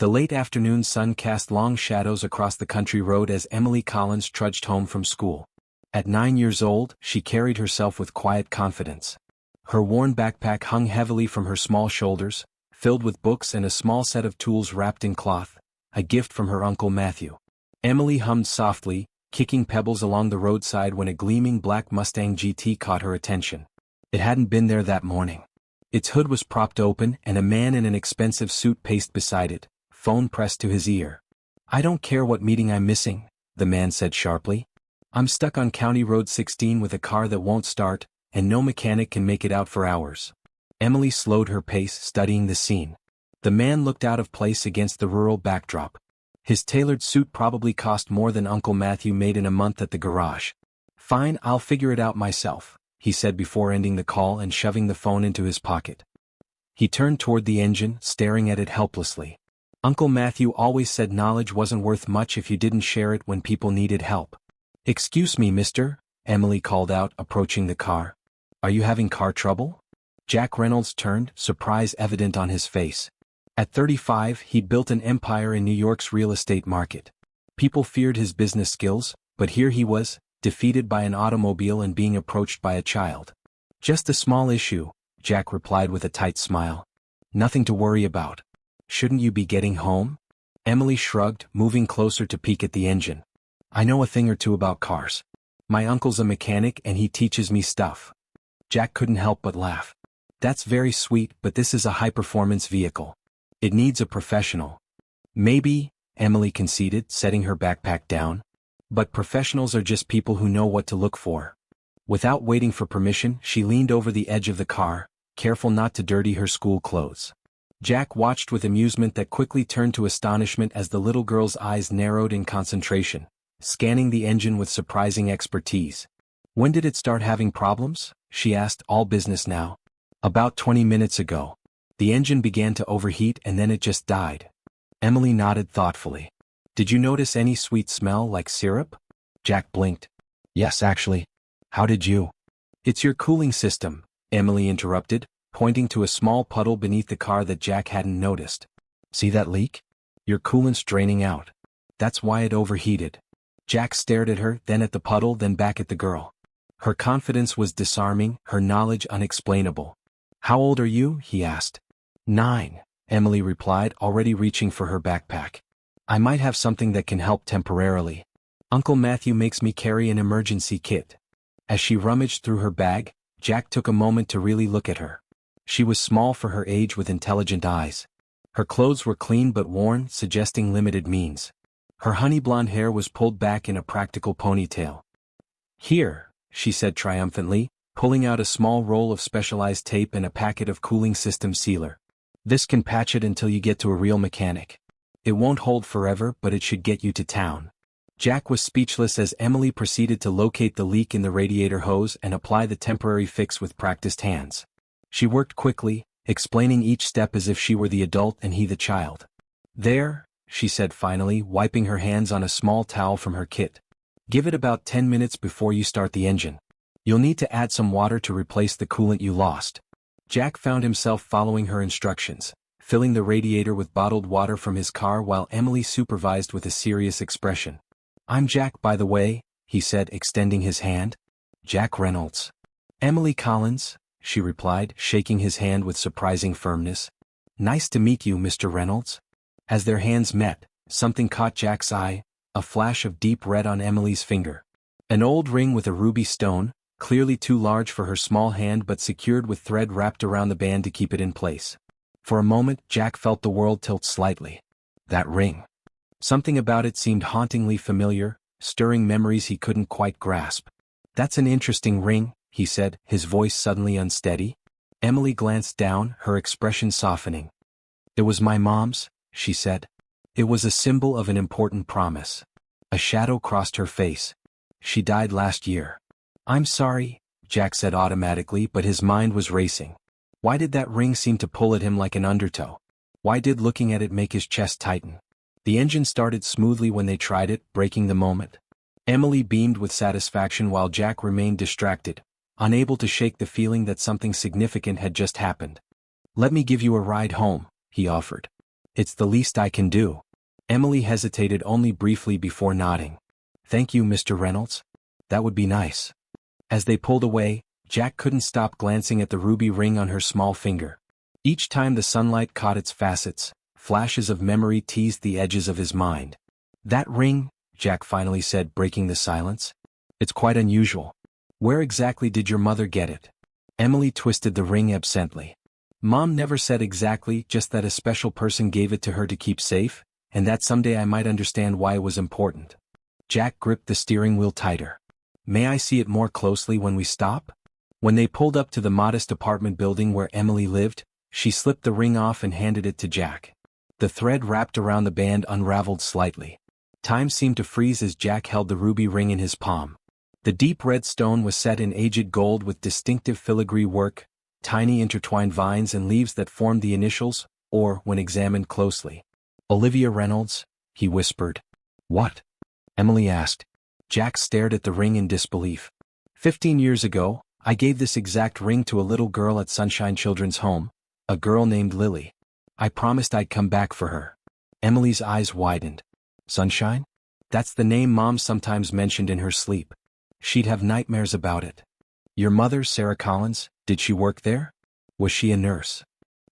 The late afternoon sun cast long shadows across the country road as Emily Collins trudged home from school. At 9 years old, she carried herself with quiet confidence. Her worn backpack hung heavily from her small shoulders, filled with books and a small set of tools wrapped in cloth, a gift from her Uncle Matthew. Emily hummed softly, kicking pebbles along the roadside when a gleaming black Mustang GT caught her attention. It hadn't been there that morning. Its hood was propped open and a man in an expensive suit paced beside it, phone pressed to his ear. "I don't care what meeting I'm missing," the man said sharply. "I'm stuck on County Road 16 with a car that won't start, and no mechanic can make it out for hours." Emily slowed her pace, studying the scene. The man looked out of place against the rural backdrop. His tailored suit probably cost more than Uncle Matthew made in a month at the garage. "Fine, I'll figure it out myself," he said before ending the call and shoving the phone into his pocket. He turned toward the engine, staring at it helplessly. Uncle Matthew always said knowledge wasn't worth much if you didn't share it when people needed help. "Excuse me, mister," Emily called out, approaching the car. "Are you having car trouble?" Jack Reynolds turned, surprise evident on his face. At 35, he'd built an empire in New York's real estate market. People feared his business skills, but here he was, defeated by an automobile and being approached by a child. "Just a small issue," Jack replied with a tight smile. "Nothing to worry about. Shouldn't you be getting home?" Emily shrugged, moving closer to peek at the engine. "I know a thing or two about cars. My uncle's a mechanic and he teaches me stuff." Jack couldn't help but laugh. "That's very sweet, but this is a high-performance vehicle. It needs a professional." "Maybe," Emily conceded, setting her backpack down. "But professionals are just people who know what to look for." Without waiting for permission, she leaned over the edge of the car, careful not to dirty her school clothes. Jack watched with amusement that quickly turned to astonishment as the little girl's eyes narrowed in concentration, scanning the engine with surprising expertise. "When did it start having problems?" she asked, all business now. "About 20 minutes ago. The engine began to overheat and then it just died." Emily nodded thoughtfully. "Did you notice any sweet smell like syrup?" Jack blinked. "Yes, actually." "How did you?" "It's your cooling system," Emily interrupted, pointing to a small puddle beneath the car that Jack hadn't noticed. "See that leak? Your coolant's draining out. That's why it overheated." Jack stared at her, then at the puddle, then back at the girl. Her confidence was disarming, her knowledge unexplainable. "How old are you?" he asked. 9, Emily replied, already reaching for her backpack. "I might have something that can help temporarily. Uncle Matthew makes me carry an emergency kit." As she rummaged through her bag, Jack took a moment to really look at her. She was small for her age with intelligent eyes. Her clothes were clean but worn, suggesting limited means. Her honey blonde hair was pulled back in a practical ponytail. "Here," she said triumphantly, pulling out a small roll of specialized tape and a packet of cooling system sealer. "This can patch it until you get to a real mechanic. It won't hold forever, but it should get you to town." Jack was speechless as Emily proceeded to locate the leak in the radiator hose and apply the temporary fix with practiced hands. She worked quickly, explaining each step as if she were the adult and he the child. "There," she said finally, wiping her hands on a small towel from her kit. "Give it about 10 minutes before you start the engine. You'll need to add some water to replace the coolant you lost." Jack found himself following her instructions, filling the radiator with bottled water from his car while Emily supervised with a serious expression. "I'm Jack, by the way," he said, extending his hand. "Jack Reynolds." "Emily Collins," she replied, shaking his hand with surprising firmness. "Nice to meet you, Mr. Reynolds." As their hands met, something caught Jack's eye, a flash of deep red on Emily's finger. An old ring with a ruby stone, clearly too large for her small hand but secured with thread wrapped around the band to keep it in place. For a moment, Jack felt the world tilt slightly. That ring. Something about it seemed hauntingly familiar, stirring memories he couldn't quite grasp. "That's an interesting ring," he said, his voice suddenly unsteady. Emily glanced down, her expression softening. "It was my mom's," she said. "It was a symbol of an important promise." A shadow crossed her face. "She died last year." "I'm sorry," Jack said automatically, but his mind was racing. Why did that ring seem to pull at him like an undertow? Why did looking at it make his chest tighten? The engine started smoothly when they tried it, breaking the moment. Emily beamed with satisfaction while Jack remained distracted, unable to shake the feeling that something significant had just happened. "Let me give you a ride home," he offered. It's the least I can do. Emily hesitated only briefly before nodding. Thank you, Mr. Reynolds. That would be nice. As they pulled away, Jack couldn't stop glancing at the ruby ring on her small finger. Each time the sunlight caught its facets, flashes of memory teased the edges of his mind. That ring, Jack finally said, breaking the silence. It's quite unusual. Where exactly did your mother get it? Emily twisted the ring absently. Mom never said exactly, just that a special person gave it to her to keep safe, and that someday I might understand why it was important. Jack gripped the steering wheel tighter. May I see it more closely when we stop? When they pulled up to the modest apartment building where Emily lived, she slipped the ring off and handed it to Jack. The thread wrapped around the band unraveled slightly. Time seemed to freeze as Jack held the ruby ring in his palm. The deep red stone was set in aged gold with distinctive filigree work, tiny intertwined vines and leaves that formed the initials, or, when examined closely. Olivia Reynolds, he whispered. What? Emily asked. Jack stared at the ring in disbelief. 15 years ago, I gave this exact ring to a little girl at Sunshine Children's Home, a girl named Lily. I promised I'd come back for her. Emily's eyes widened. Sunshine? That's the name Mom sometimes mentioned in her sleep. She'd have nightmares about it. Your mother, Sarah Collins, did she work there? Was she a nurse?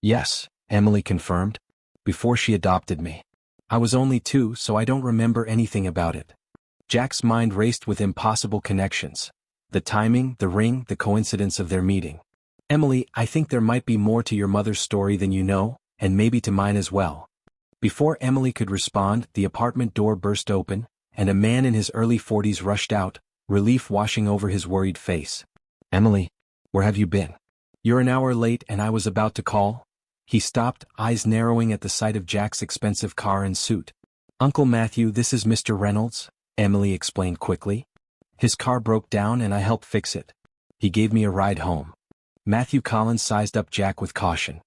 Yes, Emily confirmed. Before she adopted me. I was only 2, so I don't remember anything about it. Jack's mind raced with impossible connections. The timing, the ring, the coincidence of their meeting. Emily, I think there might be more to your mother's story than you know, and maybe to mine as well. Before Emily could respond, the apartment door burst open, and a man in his early 40s rushed out, relief washing over his worried face. Emily, where have you been? You're an hour late and I was about to call. He stopped, eyes narrowing at the sight of Jack's expensive car and suit. Uncle Matthew, this is Mr. Reynolds, Emily explained quickly. His car broke down and I helped fix it. He gave me a ride home. Matthew Collins sized up Jack with caution.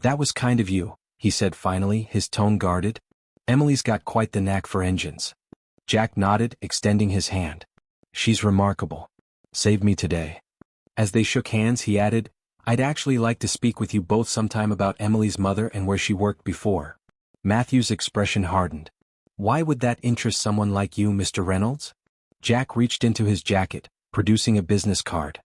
That was kind of you, he said finally, his tone guarded. Emily's got quite the knack for engines. Jack nodded, extending his hand. She's remarkable. Saved me today. As they shook hands, he added, I'd actually like to speak with you both sometime about Emily's mother and where she worked before. Matthew's expression hardened. Why would that interest someone like you, Mr. Reynolds? Jack reached into his jacket, producing a business card.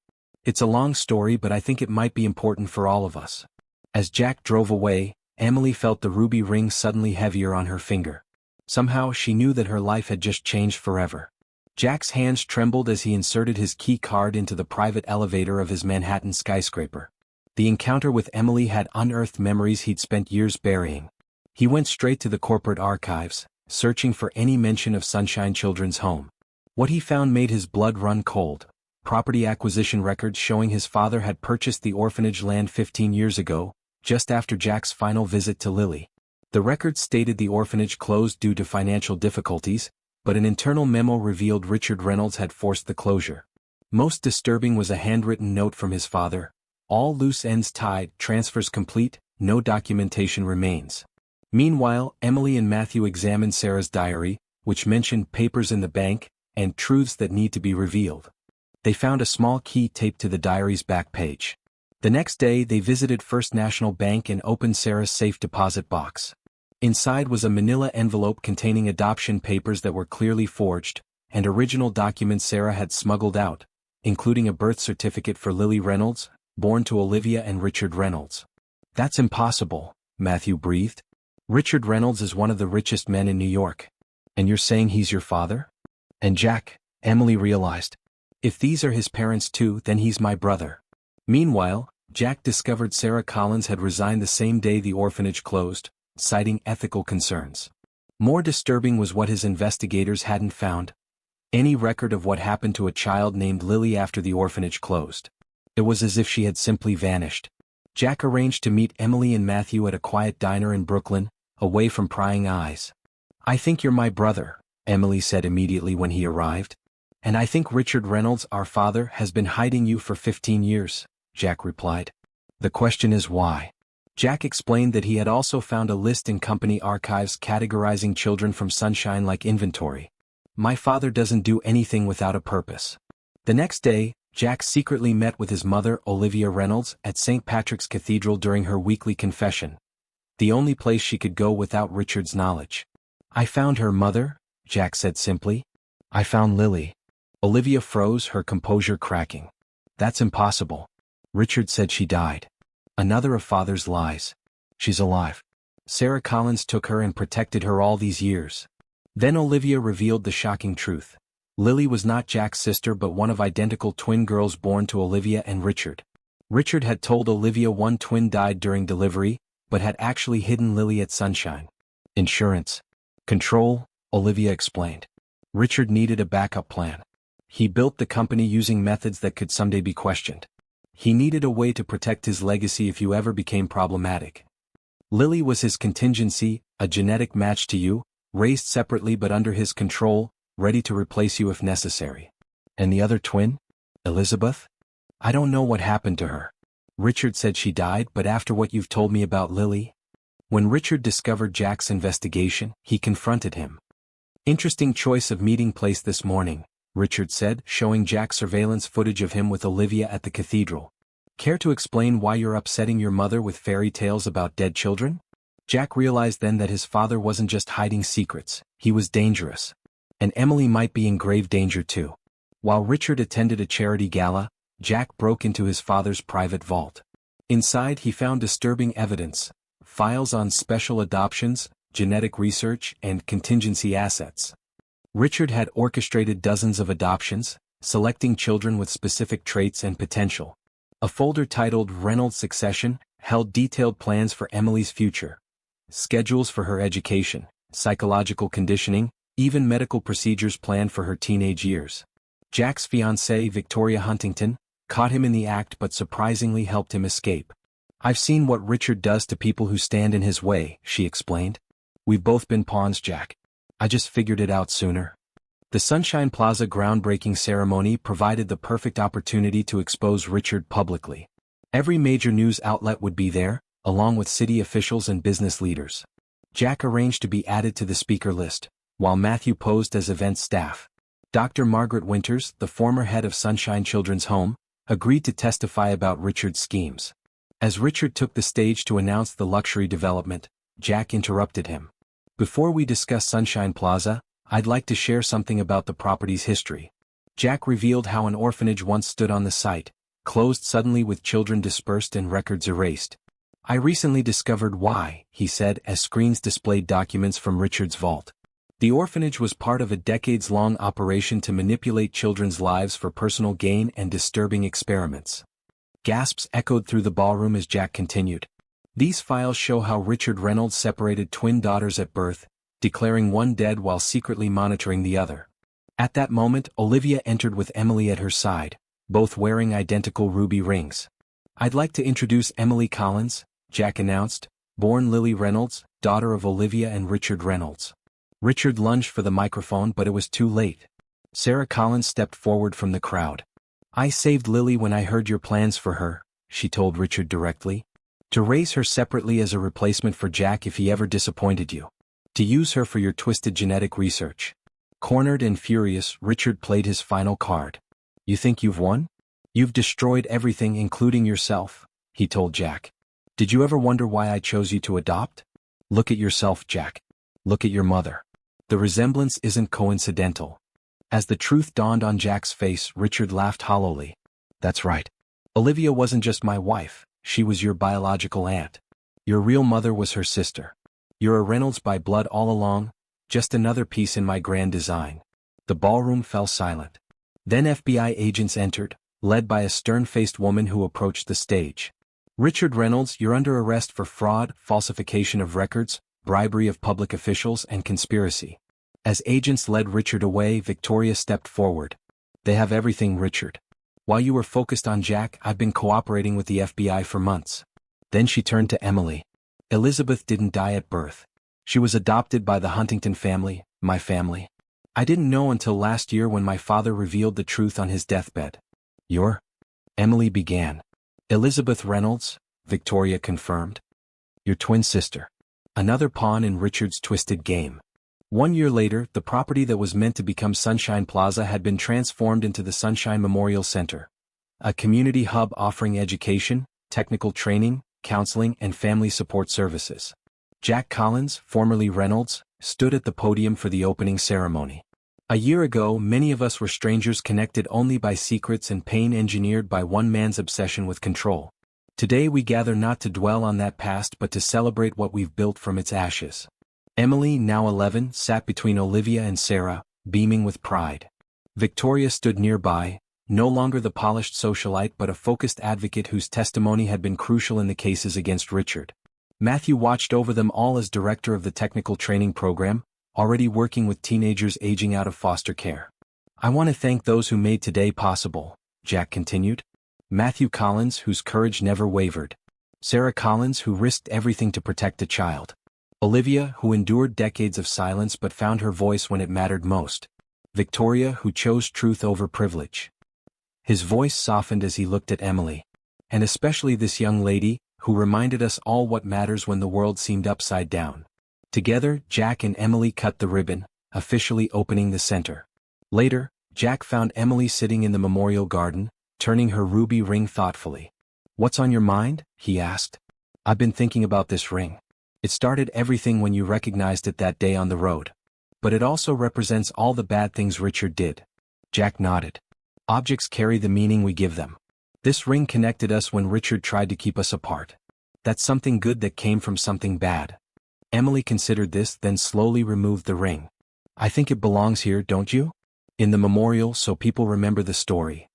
It's a long story, but I think it might be important for all of us. As Jack drove away, Emily felt the ruby ring suddenly heavier on her finger. Somehow she knew that her life had just changed forever. Jack's hands trembled as he inserted his key card into the private elevator of his Manhattan skyscraper. The encounter with Emily had unearthed memories he'd spent years burying. He went straight to the corporate archives, searching for any mention of Sunshine Children's Home. What he found made his blood run cold. Property acquisition records showing his father had purchased the orphanage land 15 years ago, just after Jack's final visit to Lily. The records stated the orphanage closed due to financial difficulties, but an internal memo revealed Richard Reynolds had forced the closure. Most disturbing was a handwritten note from his father. All loose ends tied, transfers complete, no documentation remains. Meanwhile, Emily and Matthew examined Sarah's diary, which mentioned papers in the bank, and truths that need to be revealed. They found a small key taped to the diary's back page. The next day they visited First National Bank and opened Sarah's safe deposit box. Inside was a manila envelope containing adoption papers that were clearly forged, and original documents Sarah had smuggled out, including a birth certificate for Lily Reynolds, born to Olivia and Richard Reynolds. That's impossible, Matthew breathed. Richard Reynolds is one of the richest men in New York. And you're saying he's your father? And Jack, Emily realized. If these are his parents too, then he's my brother. Meanwhile, Jack discovered Sarah Collins had resigned the same day the orphanage closed, citing ethical concerns. More disturbing was what his investigators hadn't found. Any record of what happened to a child named Lily after the orphanage closed. It was as if she had simply vanished. Jack arranged to meet Emily and Matthew at a quiet diner in Brooklyn, away from prying eyes. I think you're my brother, Emily said immediately when he arrived. And I think Richard Reynolds, our father, has been hiding you for 15 years, Jack replied. The question is why? Jack explained that he had also found a list in company archives categorizing children from Sunshine like inventory. My father doesn't do anything without a purpose. The next day, Jack secretly met with his mother, Olivia Reynolds, at St. Patrick's Cathedral during her weekly confession. the only place she could go without Richard's knowledge. "I found her, Mother," Jack said simply. "I found Lily." Olivia froze, her composure cracking. "That's impossible." Richard said she died. "Another of Father's lies. She's alive. Sarah Collins took her and protected her all these years." Then Olivia revealed the shocking truth. Lily was not Jack's sister but one of identical twin girls born to Olivia and Richard. Richard had told Olivia one twin died during delivery, but had actually hidden Lily at Sunshine. "Insurance. Control," Olivia explained. Richard needed a backup plan. He built the company using methods that could someday be questioned. He needed a way to protect his legacy if you ever became problematic. Lily was his contingency, a genetic match to you, raised separately but under his control, ready to replace you if necessary. And the other twin? Elizabeth? "I don't know what happened to her. Richard said she died, but after what you've told me about Lily..." When Richard discovered Jack's investigation, he confronted him. "Interesting choice of meeting place this morning," Richard said, showing Jack surveillance footage of him with Olivia at the cathedral. "Care to explain why you're upsetting your mother with fairy tales about dead children?" Jack realized then that his father wasn't just hiding secrets, he was dangerous. And Emily might be in grave danger too. While Richard attended a charity gala, Jack broke into his father's private vault. Inside he found disturbing evidence: files on special adoptions, genetic research, and contingency assets. Richard had orchestrated dozens of adoptions, selecting children with specific traits and potential. A folder titled Reynolds Succession held detailed plans for Emily's future. Schedules for her education, psychological conditioning, even medical procedures planned for her teenage years. Jack's fiancée, Victoria Huntington, caught him in the act but surprisingly helped him escape. "I've seen what Richard does to people who stand in his way," she explained. "We've both been pawns, Jack. I just figured it out sooner." The Sunshine Plaza groundbreaking ceremony provided the perfect opportunity to expose Richard publicly. Every major news outlet would be there, along with city officials and business leaders. Jack arranged to be added to the speaker list, while Matthew posed as event staff. Dr. Margaret Winters, the former head of Sunshine Children's Home, agreed to testify about Richard's schemes. As Richard took the stage to announce the luxury development, Jack interrupted him. "Before we discuss Sunshine Plaza, I'd like to share something about the property's history." Jack revealed how an orphanage once stood on the site, closed suddenly with children dispersed and records erased. "I recently discovered why," he said as screens displayed documents from Richard's vault. The orphanage was part of a decades-long operation to manipulate children's lives for personal gain and disturbing experiments. Gasps echoed through the ballroom as Jack continued. "These files show how Richard Reynolds separated twin daughters at birth, declaring one dead while secretly monitoring the other. At that moment, Olivia entered with Emily at her side, both wearing identical ruby rings. "I'd like to introduce Emily Collins," Jack announced, "born Lily Reynolds, daughter of Olivia and Richard Reynolds." Richard lunged for the microphone but it was too late. Sarah Collins stepped forward from the crowd. "I saved Lily when I heard your plans for her," she told Richard directly. "To raise her separately as a replacement for Jack if he ever disappointed you. To use her for your twisted genetic research." Cornered and furious, Richard played his final card. "You think you've won? You've destroyed everything including yourself," he told Jack. "Did you ever wonder why I chose you to adopt? Look at yourself, Jack. Look at your mother. The resemblance isn't coincidental." As the truth dawned on Jack's face, Richard laughed hollowly. "That's right. Olivia wasn't just my wife, she was your biological aunt. Your real mother was her sister. You're a Reynolds by blood all along, just another piece in my grand design." The ballroom fell silent. Then FBI agents entered, led by a stern-faced woman who approached the stage. "Richard Reynolds, you're under arrest for fraud, falsification of records, bribery of public officials, and conspiracy." As agents led Richard away, Victoria stepped forward. "They have everything, Richard. While you were focused on Jack, I've been cooperating with the FBI for months." Then she turned to Emily. "Elizabeth didn't die at birth. She was adopted by the Huntington family, my family. I didn't know until last year when my father revealed the truth on his deathbed." "You're?" Emily began. "Elizabeth Reynolds," Victoria confirmed. "Your twin sister. Another pawn in Richard's twisted game." 1 year later, the property that was meant to become Sunshine Plaza had been transformed into the Sunshine Memorial Center, a community hub offering education, technical training, counseling, and family support services. Jack Collins, formerly Reynolds, stood at the podium for the opening ceremony. A year ago, many of us were strangers connected only by secrets and pain engineered by one man's obsession with control. Today we gather not to dwell on that past but to celebrate what we've built from its ashes. Emily, now 11, sat between Olivia and Sarah, beaming with pride. Victoria stood nearby, no longer the polished socialite but a focused advocate whose testimony had been crucial in the cases against Richard. Matthew watched over them all as director of the technical training program, already working with teenagers aging out of foster care. "I want to thank those who made today possible," Jack continued. Matthew Collins, whose courage never wavered. Sarah Collins, who risked everything to protect a child. Olivia, who endured decades of silence but found her voice when it mattered most. Victoria, who chose truth over privilege. His voice softened as he looked at Emily. "And especially this young lady, who reminded us all what matters when the world seemed upside down." Together, Jack and Emily cut the ribbon, officially opening the center. Later, Jack found Emily sitting in the memorial garden, turning her ruby ring thoughtfully. "What's on your mind?" he asked. "I've been thinking about this ring. It started everything when you recognized it that day on the road. But it also represents all the bad things Richard did." Jack nodded. "Objects carry the meaning we give them. This ring connected us when Richard tried to keep us apart. That's something good that came from something bad." Emily considered this, then slowly removed the ring. "I think it belongs here, don't you? In the memorial, so people remember the story."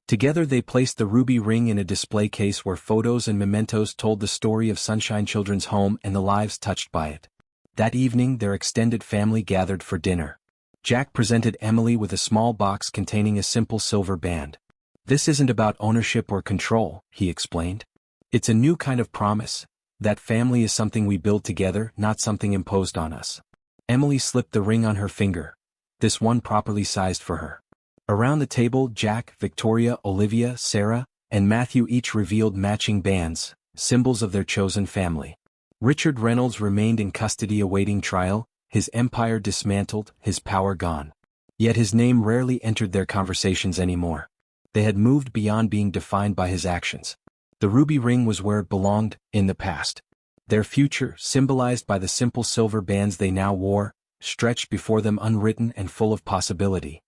Together they placed the ruby ring in a display case where photos and mementos told the story of Sunshine Children's Home and the lives touched by it. That evening their extended family gathered for dinner. Jack presented Emily with a small box containing a simple silver band. "This isn't about ownership or control," he explained. "It's a new kind of promise. That family is something we build together, not something imposed on us." Emily slipped the ring on her finger. This one properly sized for her. Around the table, Jack, Victoria, Olivia, Sarah, and Matthew each revealed matching bands, symbols of their chosen family. Richard Reynolds remained in custody awaiting trial, his empire dismantled, his power gone. Yet his name rarely entered their conversations anymore. They had moved beyond being defined by his actions. The ruby ring was where it belonged, in the past. Their future, symbolized by the simple silver bands they now wore, stretched before them unwritten and full of possibility.